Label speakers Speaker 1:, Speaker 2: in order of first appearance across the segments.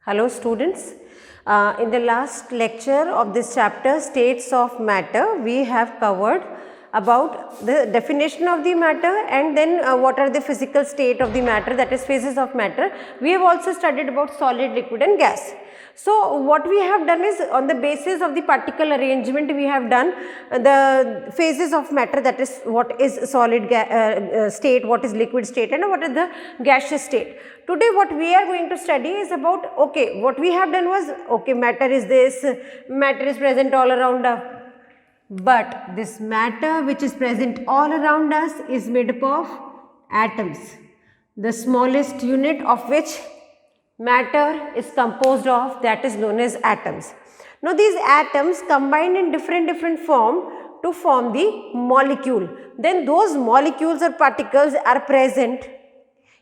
Speaker 1: Hello students, in the last lecture of this chapter states of matter we have covered about the definition of the matter and then what are the physical state of the matter, that is phases of matter. We have also studied about solid, liquid and gas. So what we have done is on the basis of the particle arrangement we have done the phases of matter, that is what is solid state, what is liquid state and what is the gaseous state. Today what we are going to study is about, okay, what we have done was, okay, matter is this, matter is present all around us, but this matter which is present all around us is made up of atoms, the smallest unit of which matter is composed of, that is known as atoms. Now these atoms combine in different form to form the molecule. Then those molecules or particles are present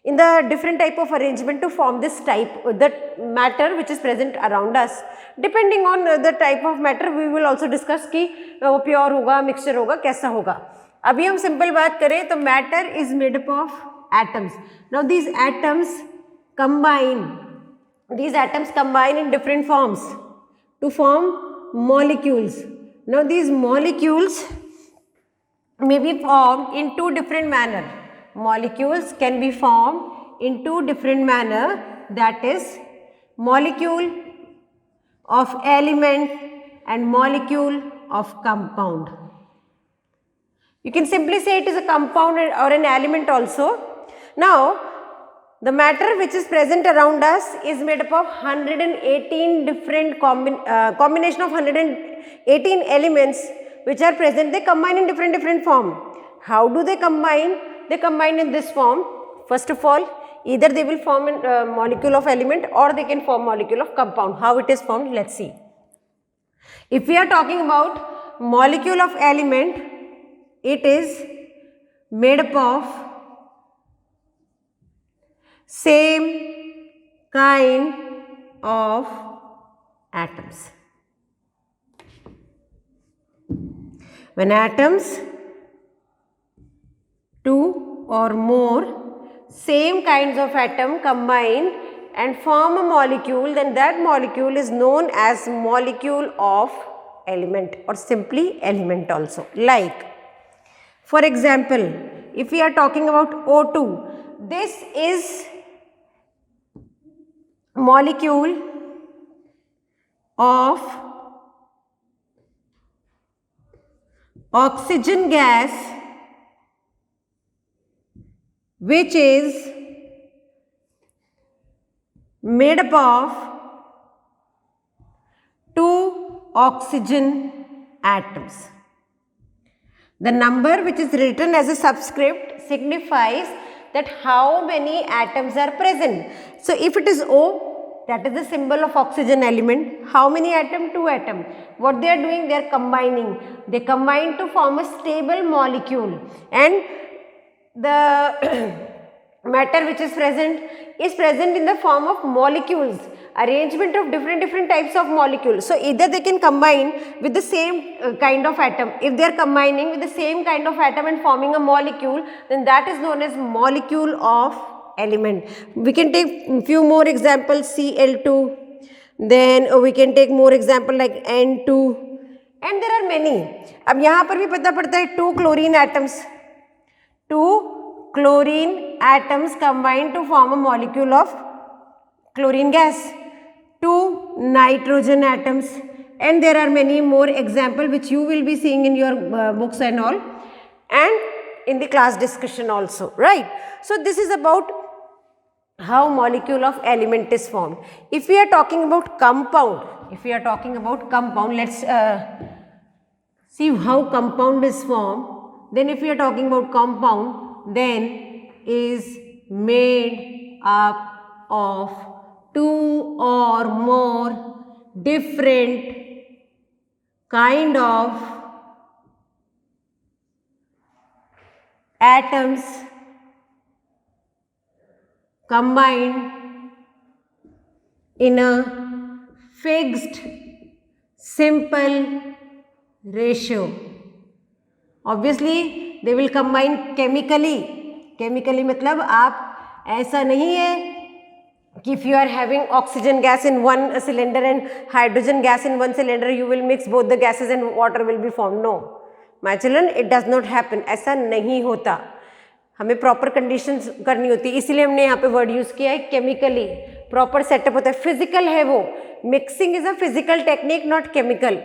Speaker 1: in the different type of arrangement to form this type, the matter which is present around us. Depending on the type of matter we will also discuss कि वो pure होगा, mixture होगा, कैसा होगा. अभी हम simple बात करें तो matter is made up of atoms. Now these atoms combine in different forms to form molecules. Now these molecules may be formed in two different manner. Molecules can be formed in two different manner, that is molecule of element and molecule of compound. You can simply say it is a compound or an element also. Now the matter which is present around us is made up of 118 different combination of 118 elements which are present. They combine in different form. How do they combine? They combine in this form. First of all, either they will form a molecule of element or they can form molecule of compound. How it is formed? Let's see. If we are talking about molecule of element, it is made up of same kind of atoms. When atoms, two or more same kinds of atom combine and form a molecule, then that molecule is known as molecule of element or simply element also. Like, for example, if we are talking about O2, this is molecule of oxygen gas which is made up of two oxygen atoms. The number which is written as a subscript signifies that how many atoms are present. So if it is O, that is the symbol of oxygen element. How many atoms? Two atoms. What they are doing? They are combining. They combine to form a stable molecule, and the matter which is present in the form of molecules, arrangement of different types of molecules. So either they can combine with the same kind of atom. If they are combining with the same kind of atom and forming a molecule, then that is known as molecule of element. We can take few more examples, Cl2, then we can take more example like N2, and there are many. अब यहाँ पर भी पता पड़ता है two chlorine atoms. Two chlorine atoms combine to form a molecule of chlorine gas. Two nitrogen atoms, and there are many more examples which you will be seeing in your books and all, and in the class discussion also, right? So this is about how molecule of element is formed. If we are talking about compound, let's see how compound is formed. Then if we are talking about compound, then is made up of two or more different kind of atoms combined in a fixed simple ratio. Obviously they will combine chemically. Chemically मतलब आप ऐसा नहीं है if you are having oxygen gas in one cylinder and hydrogen gas in one cylinder, you will mix both the gases and water will be formed. No, my children, it does not happen. ऐसा नहीं होता. हमें proper conditions करनी होती है, इसीलिए हमने यहाँ पे वर्ड यूज किया है केमिकली. प्रॉपर सेटअप होता है, फिजिकल है वो. Mixing is a physical technique, not chemical.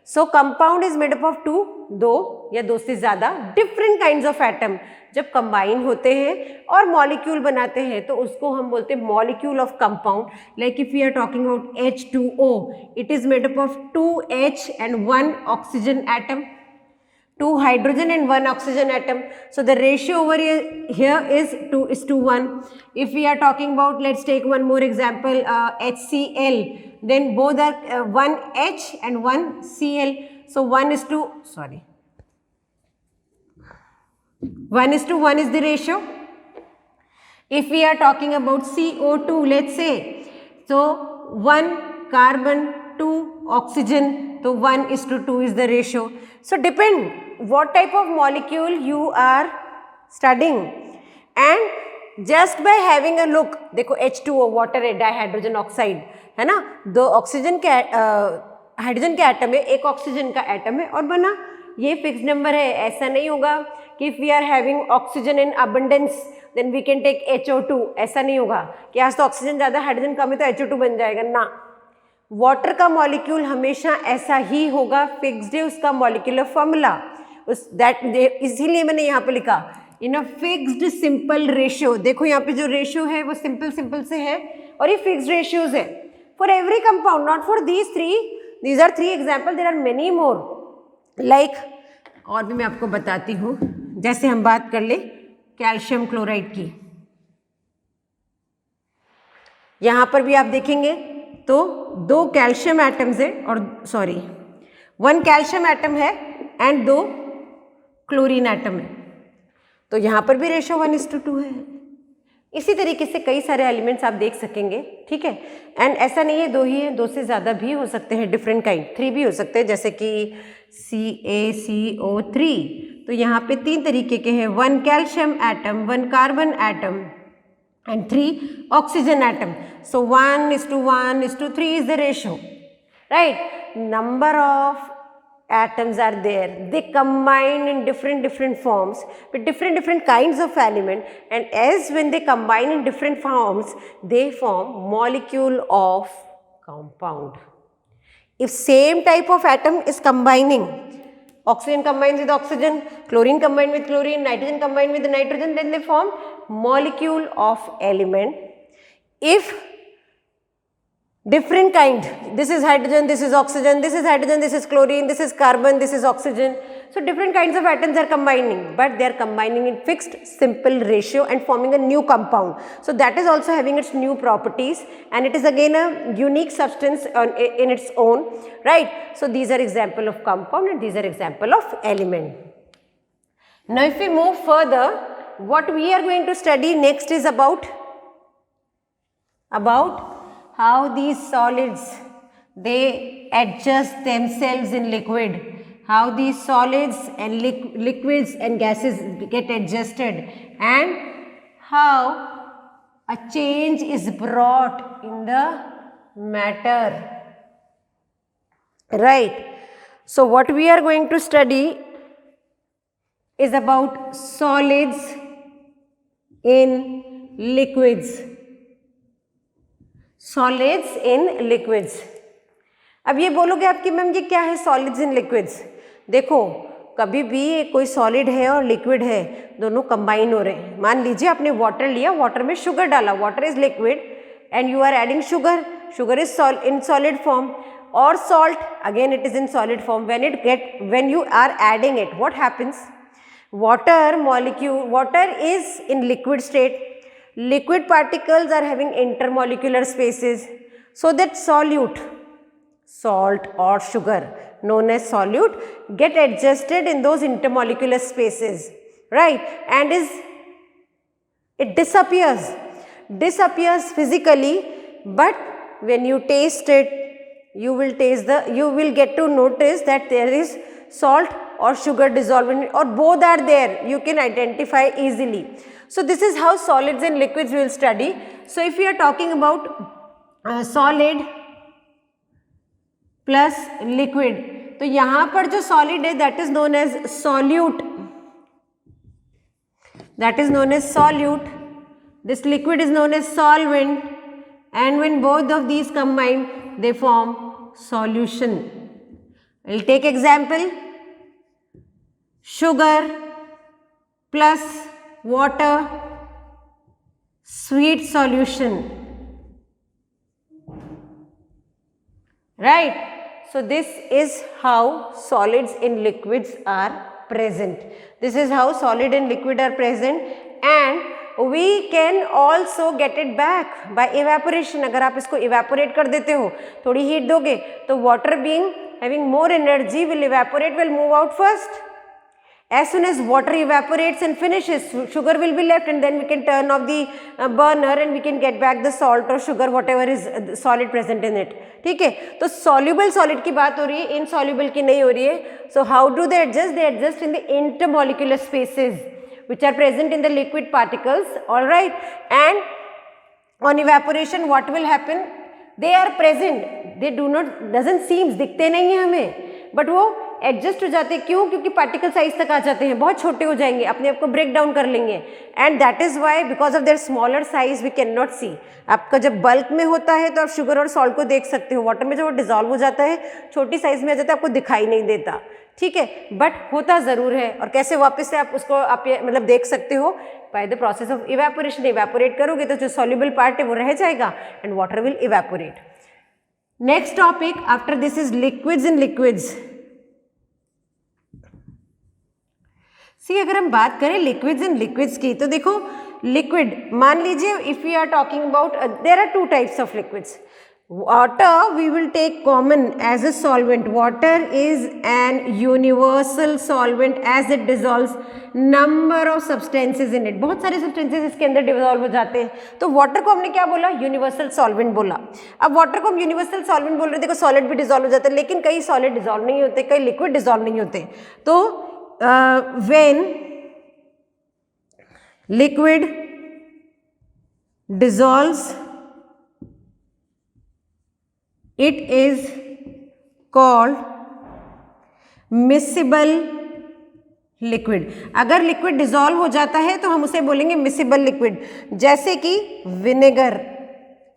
Speaker 1: So compound is made up of two, दो या दो से ज्यादा डिफरेंट काइंड्स ऑफ एटम. जब कंबाइन होते हैं और मॉलिक्यूल बनाते हैं तो उसको हम बोलते हैं molecule of compound. Like if we are talking about H2O, it is made up of 2H and 1 oxygen atom, 2 hydrogen and 1 oxygen atom. So the ratio over here is 2:1. If we are talking about, let's take one more example, HCl, then both are 1 H and 1 Cl. So 1:1 is the ratio. If we are talking about CO2, let's say, so 1 carbon, 2 oxygen, so 1:2 is the ratio. So depend what type of molecule you are studying, and just by having a look, देखो H2O water है, dihydrogen oxide है ना, 2 oxygen के hydrogen के atom है, 1 oxygen का atom है और बना. ये फिक्स नंबर है. ऐसा नहीं होगा कि if we are having oxygen in abundance then we can take HO2. ऐसा नहीं होगा कि आज तो ऑक्सीजन ज़्यादा हाइड्रोजन कम है तो HO2 बन जाएगा ना. वाटर का मॉलिक्यूल हमेशा ऐसा ही होगा, फिक्स्ड है उसका मॉलिक्यूलर फॉर्मूला. इसीलिए मैंने यहाँ पे लिखा इन अ फिक्स्ड सिंपल रेशियो. देखो यहाँ पे जो रेशियो है वो सिंपल से है और ये फिक्स्ड रेशियोज है for every compound, not for these are 3 example. There are many more. Like और भी मैं आपको बताती हूँ. जैसे हम बात कर ले कैल्शियम क्लोराइड की, यहाँ पर भी आप देखेंगे तो 2 कैल्शियम एटम्स है और 1 कैल्शियम एटम है एंड 2 क्लोरीन एटम है. तो यहाँ पर भी रेशो 1:2 है. इसी तरीके से कई सारे एलिमेंट्स आप देख सकेंगे. ठीक है. एंड ऐसा नहीं है 2 ही है, 2 से ज़्यादा भी हो सकते हैं, डिफरेंट काइंड. 3 भी हो सकते हैं, जैसे कि CaCO3. तो यहाँ पे 3 तरीके के हैं. 1 calcium atom, 1 carbon atom and 3 oxygen atom. So 1:1:3 is the ratio, right? Number of atoms are there. They combine in different forms with different kinds of element, and as when they combine in different forms, they form molecule of compound. If same type of atom is combining, oxygen combines with oxygen, chlorine combined with chlorine, nitrogen combined with nitrogen, then they form molecule of element. If different kind, this is hydrogen, this is oxygen, this is hydrogen, this is chlorine, this is carbon, this is oxygen. So different kinds of atoms are combining, but they are combining in fixed simple ratio and forming a new compound. So that is also having its new properties, and it is again a unique substance in its own, right? So these are example of compound and these are example of element. Now if we move further, what we are going to study next is about how these solids, they adjust themselves in liquid, how these solids and liquids and gases get adjusted, and how a change is brought in the matter, right? So what we are going to study is about solids in liquids. Solids in liquids. अब ये बोलोगे आप कि ma'am ये क्या है solids in liquids? देखो कभी भी कोई सॉलिड है और लिक्विड है, दोनों कंबाइन हो रहे हैं. मान लीजिए आपने वाटर लिया, वाटर में शुगर डाला, water is liquid and you are adding sugar, sugar is in solid form, और salt again it is in solid form. when you are adding it, what happens? Water is in liquid state. Liquid particles are having intermolecular spaces, so that solute, salt or sugar known as solute, get adjusted in those intermolecular spaces, right? And it disappears physically, but when you taste it, you will get to notice that there is salt or sugar dissolved in it, or both are there, you can identify easily. So this is how solids and liquids we will study. So if we are talking about solid plus liquid, तो यहाँ पर जो solid है that is known as solute, that is known as solute. This liquid is known as solvent, and when both of these combine they form solution. We'll take example, sugar plus water, sweet solution, right? So this is how solids and liquids are present. This is how solid and liquid are present, and we can also get it back by evaporation. अगर आप इसको evaporate कर देते हो, थोड़ी heat दोगे, तो water being having more energy will evaporate, will move out first. As soon as water evaporates and finishes, sugar will be left, and then we can turn off the burner and we can get back the salt or sugar, whatever is solid present in it. ठीक है, तो soluble solid की बात हो रही है, insoluble की नहीं हो रही है. So how do they adjust? They adjust in the intermolecular spaces which are present in the liquid particles, all right. And on evaporation, what will happen? They are present, they do not, doesn't seem, दिखते नहीं है हमें, but वो adjust हो जाते हैं. क्यों? क्योंकि पार्टिकल साइज तक आ जाते हैं, बहुत छोटे हो जाएंगे, अपने आप को ब्रेक डाउन कर लेंगे. And that is why, because of their smaller size we can not see. आपका जब बल्क में होता है तो आप शुगर और सॉल्ट को देख सकते हो, वाटर में जब वो डिजॉल्व हो जाता है छोटी साइज में आ जाता है, आपको दिखाई नहीं देता. ठीक है, बट होता ज़रूर है. और कैसे वापस से आप उसको आप मतलब देख सकते हो, by the process of evaporation. Evaporate करोगे तो जो सॉल्युबल पार्ट है वो रह जाएगा and water will evaporate. Next topic after this is liquids in liquids. See अगर हम बात करें लिक्विड्स एंड लिक्विड्स की, तो देखो लिक्विड, मान लीजिए if we are talking about, there are two types of liquids. Water we will take common as a solvent. Water is an universal solvent as it dissolves number of substances in it. बहुत सारे substances इसके अंदर dissolve हो जाते हैं. तो water को हमने क्या बोला? यूनिवर्सल सॉल्वेंट बोला. अब water को हम यूनिवर्सल सॉल्वेंट बोल रहे हैं. देखो सॉलिड भी डिजॉल्व हो जाता है, लेकिन कई सॉलिड डिजॉल्व नहीं होते, कई लिक्विड डिजॉल्व नहीं होते. तो when liquid dissolves, it is called miscible liquid. अगर लिक्विड डिजॉल्व हो जाता है तो हम उसे बोलेंगे मिसिबल लिक्विड. जैसे कि विनेगर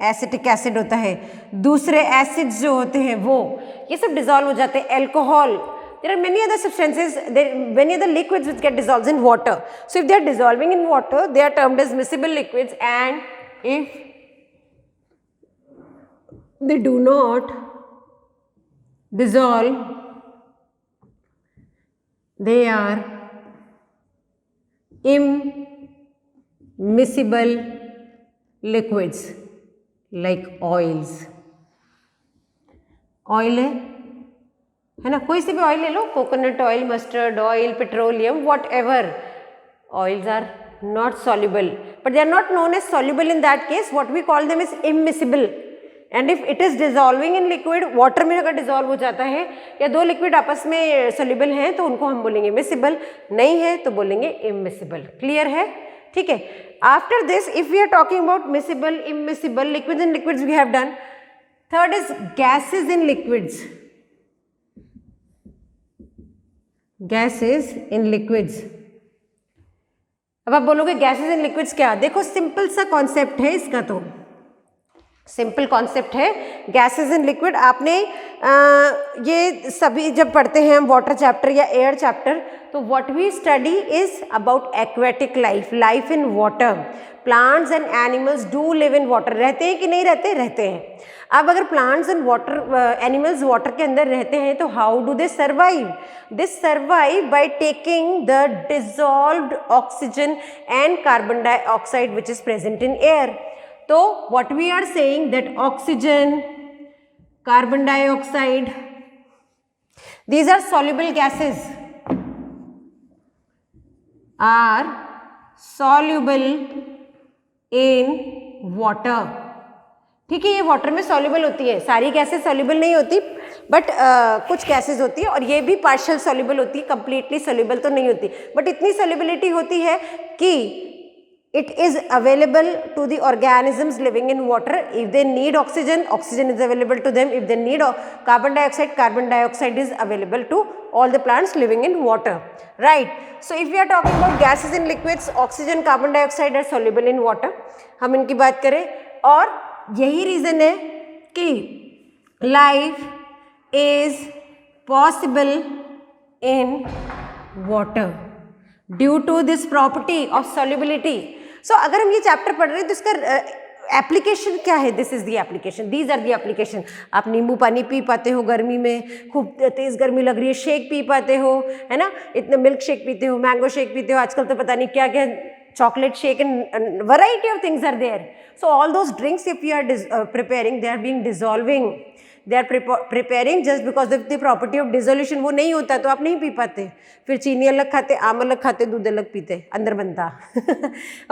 Speaker 1: एसिटिक एसिड होता है, दूसरे एसिड्स जो होते हैं वो, ये सब डिजॉल्व हो जाते हैं. Alcohol, there are many other substances, many other liquids which get dissolved in water. So if they are dissolving in water, they are termed as miscible liquids, and if they do not dissolve, they are immiscible liquids, like oils. Oil है ना, कोई से भी oil ले लो, coconut oil, mustard oil, petroleum, whatever, oils are not soluble, but they are not known as soluble. In that case, what we call them is immiscible. And if it is dissolving in liquid, water में अगर dissolve हो जाता है या दो liquid आपस में soluble हैं तो उनको हम बोलेंगे miscible, नहीं है तो बोलेंगे immiscible. क्लियर है? ठीक है. After this, if we are talking about miscible, immiscible, liquids and liquids we have done. Third is gases in liquids. Gases in liquids. अब आप बोलोगे गैसेस इन लिक्विड्स क्या? देखो सिंपल सा कॉन्सेप्ट है इसका, तो सिंपल कॉन्सेप्ट है गैसेस इन लिक्विड. आपने ये सभी जब पढ़ते हैं हम वाटर चैप्टर या एयर चैप्टर, तो what we study is about aquatic life, life in water. Plants and animals do live in water. रहते हैं कि नहीं रहते? रहते हैं. अब अगर plants and water animals water के अंदर रहते हैं तो how do they survive? They survive by taking the dissolved oxygen and carbon dioxide which is present in air. तो what we are saying that oxygen, carbon dioxide, these are soluble gases, are soluble in water. ठीक है, ये water में soluble होती है. सारी gases soluble नहीं होती, बट कुछ गैसेज होती है और ये भी पार्शियल सोल्यूबल होती है, कंप्लीटली सोल्यूबल तो नहीं होती, बट इतनी सोल्यूबिलिटी होती है कि it is available to the organisms living in water. If they need oxygen, oxygen is available to them. If they need carbon dioxide is available to all the plants living in water, right? So if we are talking about gases in liquids, oxygen, carbon dioxide are soluble in water. हम इनकी बात करें, और यही reason है कि life is possible in water due to this property of solubility. So अगर हम ये चैप्टर पढ़ रहे हैं तो इसका एप्लीकेशन क्या है? This is the application, these are the application. आप नींबू पानी पी पाते हो गर्मी में, खूब तेज गर्मी लग रही है, शेक पी पाते हो, है ना, इतने मिल्क शेक पीते हो, मैंगो शेक पीते हो, आजकल तो पता नहीं क्या क्या chocolate shake and variety of things are there. So all those drinks if you are preparing, they are being dissolving, they are preparing just because of the property of dissolution. वो नहीं होता तो आप नहीं पी पाते, फिर चीनी अलग खाते, आम अलग खाते, दूध अलग पीते, अंदर बनता.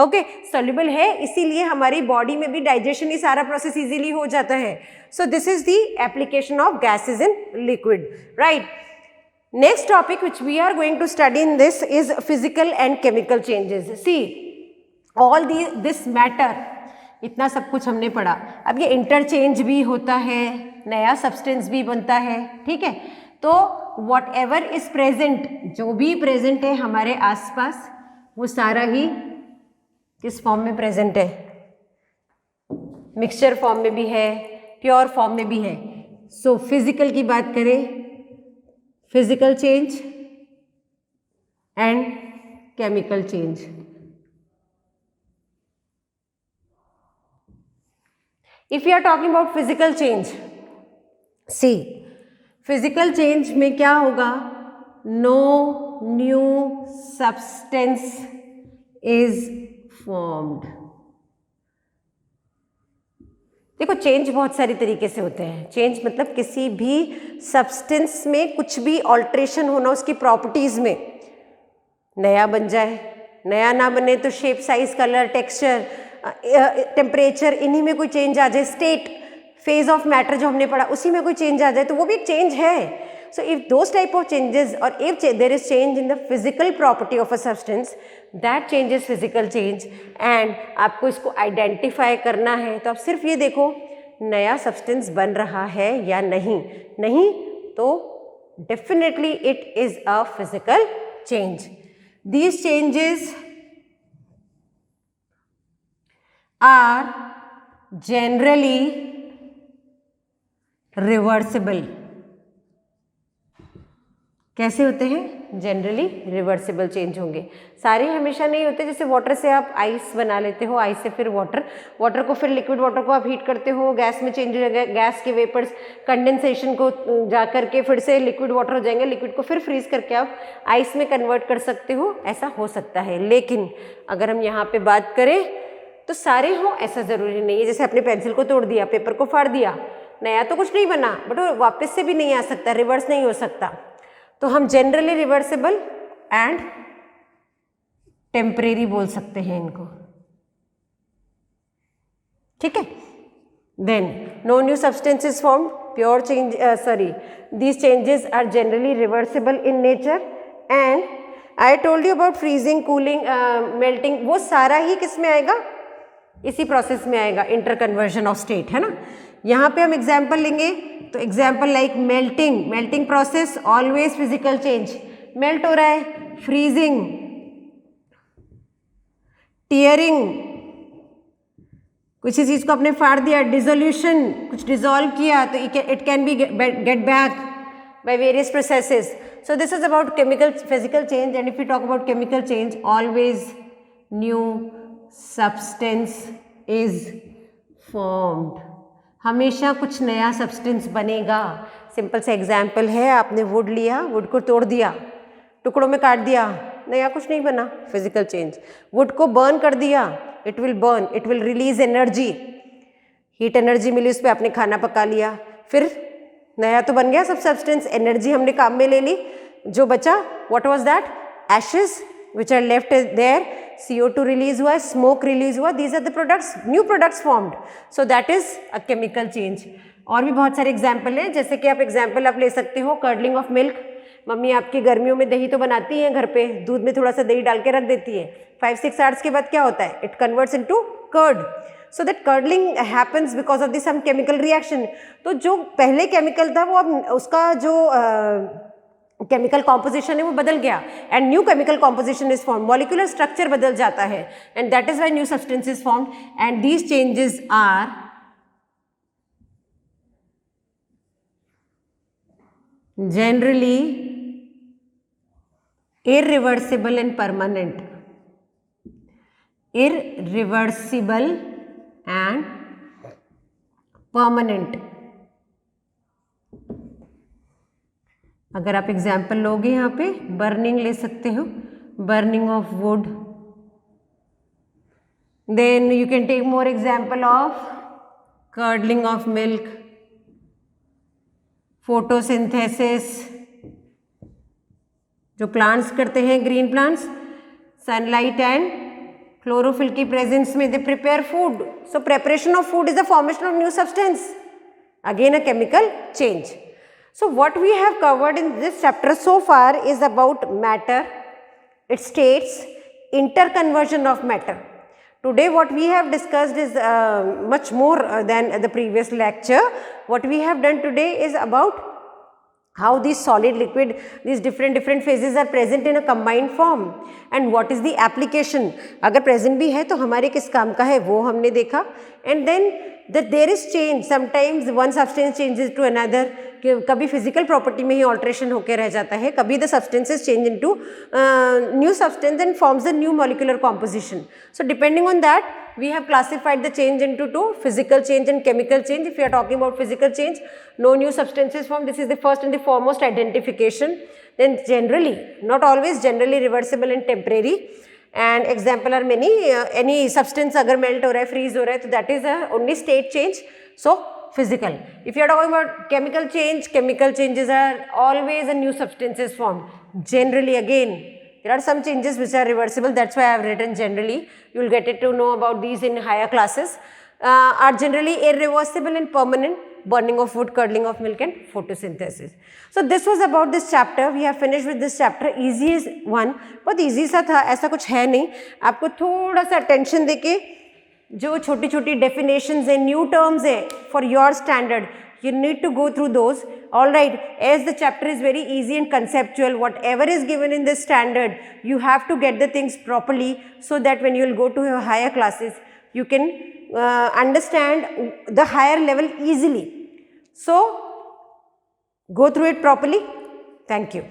Speaker 1: ओके, soluble है, इसीलिए हमारी बॉडी में भी डाइजेशन ही सारा प्रोसेस इजीली हो जाता है. So this is the application of gases in liquid, right? Next topic which we are going to study in this is physical and chemical changes. See, all this matter, इतना सब कुछ हमने पढ़ा. अब ये इंटरचेंज भी होता है, नया सब्सटेंस भी बनता है, ठीक है. तो वॉट एवर इज प्रेजेंट, जो भी प्रेजेंट है हमारे आसपास, वो सारा ही किस फॉर्म में प्रेजेंट है? मिक्सचर फॉर्म में भी है, प्योर फॉर्म में भी है. सो फिजिकल की बात करें, physical change and chemical change. If we are talking about physical change, see, physical change में क्या होगा? No new substance is formed. देखो, चेंज बहुत सारी तरीके से होते हैं. चेंज मतलब किसी भी सब्सटेंस में कुछ भी ऑल्ट्रेशन होना, उसकी प्रॉपर्टीज़ में, नया बन जाए, नया ना बने तो shape, size, colour, texture, temperature, इन्हीं में कोई चेंज आ जाए, स्टेट, फेज ऑफ मैटर जो हमने पढ़ा उसी में कोई चेंज आ जाए तो वो भी एक चेंज है. So if those type of changes और if there is change in the physical property of a substance, that change is physical change. And आपको इसको आइडेंटिफाई करना है तो आप सिर्फ ये देखो नया सब्सटेंस बन रहा है या नहीं. नहीं तो definitely it is a physical change. These changes are generally reversible. कैसे होते हैं? जनरली रिवर्सिबल चेंज होंगे. सारे हमेशा नहीं होते. जैसे वाटर से आप आइस बना लेते हो, आइस से फिर वाटर को फिर लिक्विड वाटर को आप हीट करते हो, गैस में चेंज हो जाएगा, गैस के वेपर्स कंडेंसेशन को जा करके फिर से लिक्विड वाटर हो जाएंगे, लिक्विड को फिर फ्रीज करके आप आइस में कन्वर्ट कर सकते हो. ऐसा हो सकता है. लेकिन अगर हम यहाँ पे बात करें तो सारे हों ऐसा ज़रूरी नहीं है. जैसे अपने पेंसिल को तोड़ दिया, पेपर को फाड़ दिया, नया तो कुछ नहीं बना, बट वो वापस से भी नहीं आ सकता, रिवर्स नहीं हो सकता. तो हम जनरली रिवर्सिबल एंड टेम्परेरी बोल सकते हैं इनको, ठीक है. Then no new substance is formed, pure change, these changes are generally reversible in nature. And I told you about freezing, cooling, melting, वो सारा ही किस में आएगा? इसी प्रोसेस में आएगा, इंटर कन्वर्जन ऑफ स्टेट, है ना. यहाँ पे हम एग्जाम्पल लेंगे तो example like melting process, always physical change, melt हो रहा है. फ्रीजिंग, टीयरिंग, किसी चीज़ को आपने फाड़ दिया, डिसोल्यूशन, कुछ डिसॉल्व किया तो it can be get back by various processes. So this is about physical change. And if we talk about chemical change, always new substance is formed. हमेशा कुछ नया सब्सटेंस बनेगा. सिंपल सा एग्जाम्पल है, आपने वुड लिया, वुड को तोड़ दिया, टुकड़ों में काट दिया, नया कुछ नहीं बना, फिजिकल चेंज. वुड को बर्न कर दिया, it will burn, it will release energy, heat energy मिली, उस पर आपने खाना पका लिया, फिर नया तो बन गया सब सब्सटेंस, एनर्जी हमने काम में ले ली. जो बचा, what was that? Ashes which are left there, CO2 release हुआ, smoke release हुआ, these are the products, new products formed. So that is a chemical change. और भी बहुत सारे एग्जाम्पल हैं, जैसे कि आप एग्जाम्पल आप ले सकते हो कर्डलिंग ऑफ मिल्क। मम्मी आपकी गर्मियों में दही तो बनाती हैं घर पे, दूध में थोड़ा सा दही डाल के रख देती है, 5-6 आवर्स के बाद क्या होता है, it converts into curd. So that curdling happens because of this some chemical reaction. तो जो पहले केमिकल था वो अब उसका जो केमिकल कॉम्पोजिशन है वो बदल गया and new chemical composition is form, molecular structure बदल जाता है and that is why new substance is form and these changes are generally irreversible and permanent. Irreversible and permanent. अगर आप एग्जाम्पल लोगे यहाँ पे बर्निंग ले सकते हो, burning of wood, then you can take more example of curdling of milk, photosynthesis, जो plants करते हैं green plants, sunlight and chlorophyll की प्रेजेंस में they prepare food. So preparation of food is the formation of new substance, again a chemical change. So what we have covered in this chapter so far is about matter, its states, interconversion of matter. Today what we have discussed is much more than the previous lecture. What we have done today is about how these solid, liquid, these different phases are present in a combined form and what is the application. अगर present भी है तो हमारे किस काम का है वो हमने देखा. And then that there is change, sometimes one substance changes to another. कभी फिजिकल प्रॉपर्टी में ही ऑल्ट्रेशन होकर रह जाता है, कभी the substances change into new substance and forms the new molecular composition. So depending on that we have classified the change into two, physical change and chemical change. If you are talking about physical change, no new substances formed, this is the first and the foremost identification. Then generally, not always, generally reversible and temporary, and example are many. Any substance agar melt ho raha hai, freeze ho raha hai, so that is a only state change, so physical. If you are talking about chemical changes are always a new substances formed. Generally again, there are some changes which are reversible, that's why I have written generally. You will get it to know about these in higher classes. Are generally irreversible and permanent, burning of wood, curdling of milk and photosynthesis. So this was about this chapter. We have finished with this chapter. Easiest one, बहुत easy सा था, ऐसा कुछ है नहीं. आपको थोड़ा सा attention देके जो छोटी छोटी definitions है, new terms है for your standard, you need to go through those. All right, as the chapter is very easy and conceptual, whatever is given in this standard, you have to get the things properly so that when you will go to your higher classes, you can understand the higher level easily. So, go through it properly. Thank you.